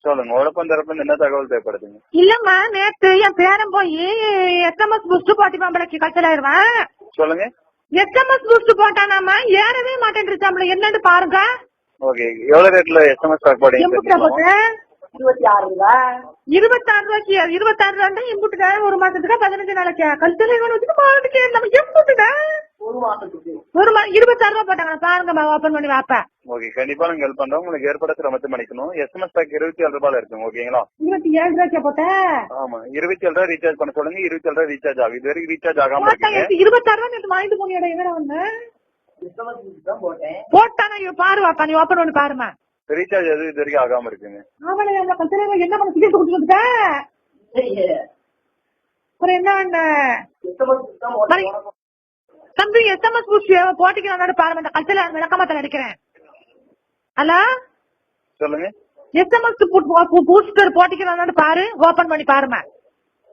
சொல்லுங்க. உழப்பம் தரப்புல என்ன தகவல் தேவைப்படுதுங்க? இல்லம்மா, நேத்து என் பேரன் போய் SMS பூஸ்ட் போட்டி மாம்பளைக்கு கச்சலாயிருவான். சொல்லுங்க. SMS பூஸ்ட் போட்டானாமா, ஏறவே மாட்டேன்ருச்சாம்ல, என்னன்னு பாருங்க. ஓகே, எவ்வளவு ரேட்ல SMS பேக் போட்டீங்க? 26 ரூபாய்க்கு. 26 ரூபாய் இம்புட்டுடா. ஒரு மாசத்துக்கு 15 நாளைக்கு கல்ச்சலைவன் வச்சுட்டு பாட்டுக்கு நம்ம எம்புட்டுடா. ஒரு 26 ரூபாய் போட்டாங்க பாருங்க. ஓபன் பண்ணி வாப்பா. ஓகே, கண்டிப்பா நாங்க ஹெல்ப் பண்றோம். உங்களுக்கு ஏற்படுத்த மட்டும் பண்ணிக்கணும். SMS பேக் 27 ரூபாய் இருக்குங்க. ஓகேங்களா? 27 ரூபாய்க்கு போட்டேன். ஆமா, 27 ரூபாய் ரீசார்ஜ் பண்ண சொல்லுங்க. 27 ரூபாய் ரீசார்ஜ் ஆகும். இது வரைக்கும் ரீசார்ஜ் ஆகாம இருக்கு. 26 ரூபாய் நேத்து வாங்கிட்டு போனியடா. எங்கடா வந்த? போட்டானா பாரு வாப்பா, நீ ஓபன் பண்ணி பாருமா. ரீசார்ஜ் எது இது வரைக்கும் ஆகாம இருக்குங்க. அவளை அந்த கல்ச்சலைவன் என்ன பண்ண சொல்லி கொடுத்து வந்துட்ட? அப்புறம் என்ன தம்பி, SMS பூஸ்ட் போட்டிக்கு பாருங்க. கல்ச்சல விளக்கமாத்த நடிக்கிறேன். ஹலோ, சொல்லுங்க. SMS பூஸ்டர் போட்டிக்கு பாரு, ஓபன் பண்ணி பாருமா.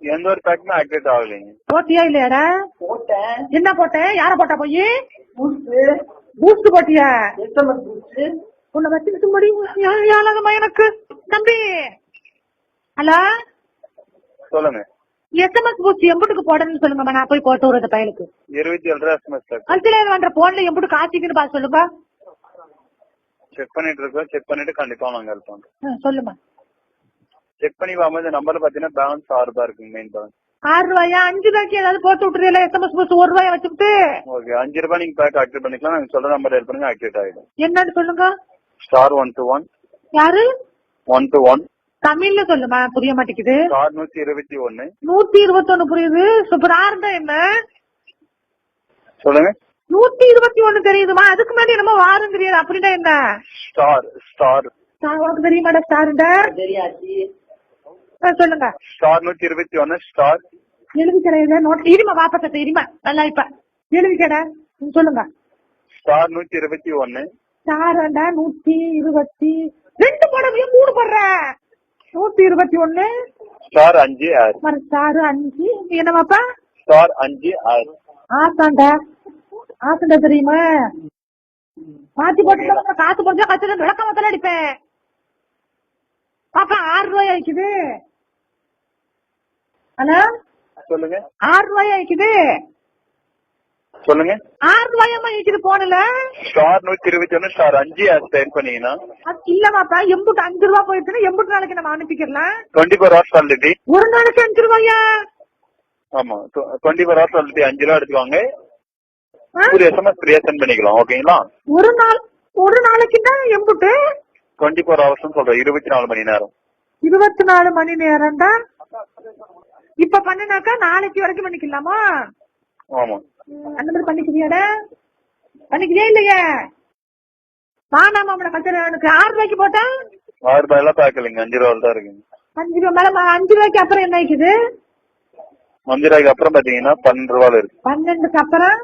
எந்த ஒரு பேக்குமே ஆக்டிவேட் ஆகலைங்க. போட்டியா இல்லையாடா? என்ன போட்டேன்? யார போட்டா போய்? பூஸ்ட் போட்டியா? உன்னை வச்சுக்கிட்டு முடியும் எனக்கு. தம்பி, ஹலோ, சொல்லுங்க. SMS பூஸ்ட் எம்புட்டுக்கு போடணும்னு சொல்லுங்கம்மா. நான் போய் போட்டு விடுறது பையனுக்கு. 27 ரூபாய் SMS பேக். கல்ச்சலைவன் போன்ல எம்புட்டு காய்ச்சிக்குன்னு பாத்து சொல்லுங்க. செக் பண்ணிட்டு இருக்கோம். செக் பண்ணிட்டு கண்டிப்பா நாங்க ஹெல்ப் பண்றோம். சொல்லுமா. செக் பண்ணி பாக்கும்போது இந்த நம்பர்ல பாத்தீங்கன்னா பேலன்ஸ் 6 ரூபாய் இருக்குங்க. மெயின் பேலன்ஸ் 6 ரூபாயா? 5 ரூபாய்க்கு ஏதாவது போட்டு விட்டுறீங்களா? SMS பூஸ்ட் 1 ரூபாய் வச்சுக்கிட்டு. ஓகே, 5 ரூபாய் நீங்க பேக் ஆக்டிவேட் பண்ணிக்கலாம். நாங்க சொல்ற நம்பர் ஹெல்ப் பண்ணுங்க, ஆக்டிவேட் ஆயிடும். என்னன்னு சொல்லுங்க. *121. யாரு? 121. தமிழ்ல சொல்லுமா, புரிய மாட்டேங்குது. *121. 121 புரியுது. சூப்பர். ஆறுண்டா என்ன? சொல்லுங்க. 121 தெரியுதுமா. அதுக்கு மேல என்னமோ வாரம் தெரியாது. அப்படின்னா என்ன? ஸ்டார். உனக்கு தெரியுமாடா ஸ்டார்ண்டா? சொல்லுங்க. *121 ஸ்டார். எழுதி கிடையாது. நோட் இருமா வாப்பத்தை இருமா. நல்லா இப்ப எழுதி கடை சொல்லுங்க. *121. ஸ்டார்ண்டா 122 போடவே 3 போடுற. 121 ஸ்டார் 5 ஆர். ஸ்டார் 5 என்னவாப்பா? ஸ்டார் 5 ஆர். ஆசாண்டா. ஆசாண்டா தெரியுமா? மாத்தி போட்டு காசு போட்டா கச்சு விளக்கமாத்தால அடிப்பேன். பாப்பா 6 ரூபாய் ஆயிக்குது. ஹலோ, சொல்லுங்க. 6 ரூபாய் ஆயிக்குது. சொல்லுங்க. 6 ரூபாயமா ஆயிக்குது போனல. *121 ஸ்டார் 5 ஆர் ஸ்டைல் பண்ணீங்கன்னா இல்லமாப்பா, எம்புட்டு 5 ரூபாய் போயிடுச்சுன்னா எம்புட்டு நாளைக்கு நம்ம அனுப்பிக்கலாம். 24 hours validity. ஒரு நாளைக்கு 5 ரூபாயா? ஆமா, 24 hours validity. 5 ரூபாய் எடுத்துக்கோங்க. ஒரு SMS ஃப்ரீயா சென்ட் பண்ணிக்கலாம். ஓகேங்களா? ஒரு நாளைக்கு தான் எம்புட்டு? 24 hours சொல்றேன். 24 மணி நேரம். 24 மணி நேரம் தான். இப்ப பண்ணினாக்கா நாளைக்கு வரைக்கும் பண்ணிக்கலாமா? ஆமா. அந்த மாதிரி பண்ணிக்கிறியாடா? பண்ணிக்கிறியா இல்லையா? வானாமா கல்ச்சலுக்கு 6 ரூபாய்க்கு போட்டா 6 ரூபாய் எல்லாம் பேக் இல்லைங்க. 5 ரூபாய் தான் இருக்குங்க. 5 ரூபாய் மேல 5 ரூபாய்க்கு அப்புறம் என்ன ஆயிக்குது? 5 ரூபாய்க்கு அப்புறம் பாத்தீங்கன்னா 12 ரூபாய் இருக்கு. 12க்கு அப்புறம்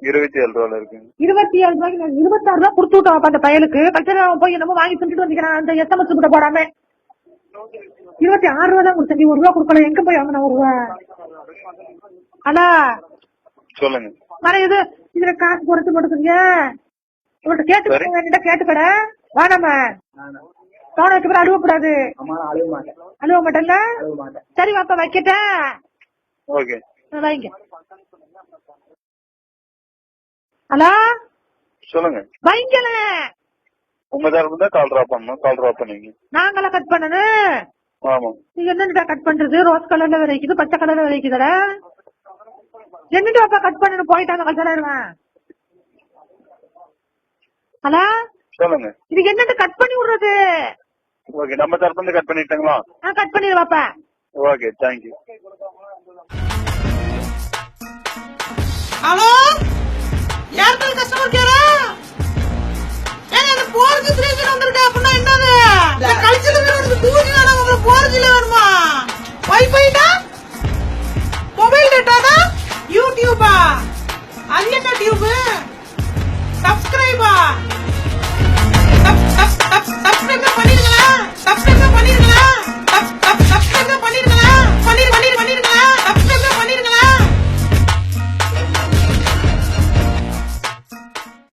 27 ரூபாய் இருக்குங்க. 27 ரூபாய்க்கு 26 ரூபாய் கொடுத்து விட்டோம் அந்த பயலுக்கு. கல்ச்சல் போய் என்னமோ வாங்கி செஞ்சுட்டு வந்துக்கிறான். அந்த SMS கூட போடாம 26 ரூபாய் தான் கொடுத்தேன். 1 ரூபாய் கொடுக்கல. எங்க போய் வாங்கின 1 ரூபாய்? அண்ணா சொல்லுங்க. மர இது இதுல காசு குறைச்சு போட்டுக்கீங்க. உங்கள்கிட்ட கேட்டு கேட்டுக்கட வேணாம போன வச்ச பிறகு அழுவக்கூடாது. அழுவ மாட்டேன்ல? சரி வாப்பா வைக்கட்டேன். ஓகே, வைங்க. ஹலோ, சொல்லுங்க. வைங்கல. உங்க தரப்பு தான் கால் டிராப் பண்ணணும். கால் டிராப் பண்ணீங்க. நாங்களா கட் பண்ணணும்? ஆமா. நீங்க என்னடா கட் பண்றது? ரோஸ் கலர்ல விளைக்குது, பச்சை கலர்ல விளைக்குதடா. என்னடா அப்பா கட் பண்ணணும்? போயிட்டாங்க கல்ச்சலாயிருவேன். ஹலோ, சொல்லுங்க. இதுக்கு என்னது கட் பண்ணி விடுறது? ஓகே, நம்ம தரப்பு இருந்து கட் பண்ணிட்டாங்களா? கட் பண்ணிடுவாப்பா. Okay, thank you. Hello, Airtel customer கேரா? எனக்கு 4G 3G வந்திருக்கு. அப்படின்னா என்னது? கல்ச்சல் வேணும். 2G வேணும். உங்களுக்கு 4G வேணுமா? வைஃபைடா? மொபைல் டேட்டாடா? யூடியூபா?